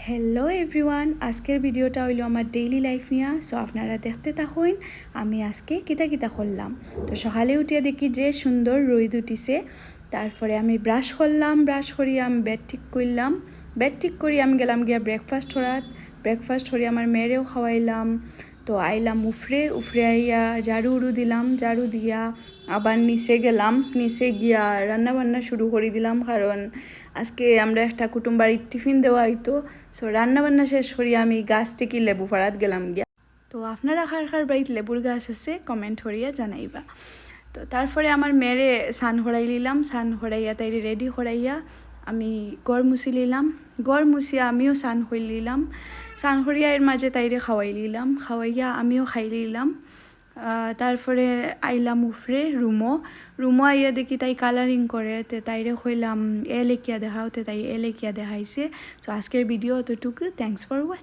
Hello everyone, আজকের ভিডিওটা হইলো আমার ডেইলি লাইফ নিয়ে। সো আপনারা দেখতে থাকুন আমি আজকে কিতা কিতা করলাম। তো সকালে উঠিয়া দেখি যে সুন্দর রোদ উঠিছে। তারপরে আমি ব্রাশ করলাম, ব্রাশ করিয়া আমি বেড ঠিক করলাম। বেড ঠিক করি আমি গেলাম গিয়া ব্রেকফাস্ট করি আমার মেয়েরেও খাওয়াইলাম। তো আইলাম উফরে আইয়া ঝাড়ু উড়ু দিলাম, ঝাড়ু দিয়া আবার নিচে গেলাম, নিচে গিয়া রান্না বান্না শুরু করে দিলাম, কারণ আজকে আমরা একটা কুটুম বাড়ির টিফিন দেওয়া হইতো। সো রান্না বান্না শেষ করি আমি গাছ থেকে লেবু ফাড়াত গেলাম গিয়া। তো আপনারা কার বাড়িতে লেবুর গাছ আছে কমেন্ট করিয়া জানাইবা। তো তারপরে আমার মেয়েরে স্নান করাই নিলাম, স্নান করাইয়া তাই রেডি করাইয়া আমি গড় মুছি নিলাম। গড় মুছিয়া আমিও স্নান করে নিলাম, স্নান করিয়া এর মাঝে তাইরে খাওয়াই নিলাম, খাওয়াইয়া আমিও খাই নিলাম। তারপরে আইলাম রুমো আইয়া দেখি তাই কালারিং করে, তে তাইরে কইলাম এ লেখিয়া দেখাও, তে তাই এ লেখিয়া দেখাইছে। সো আজকের ভিডিও অতটুকু। Thanks for watching.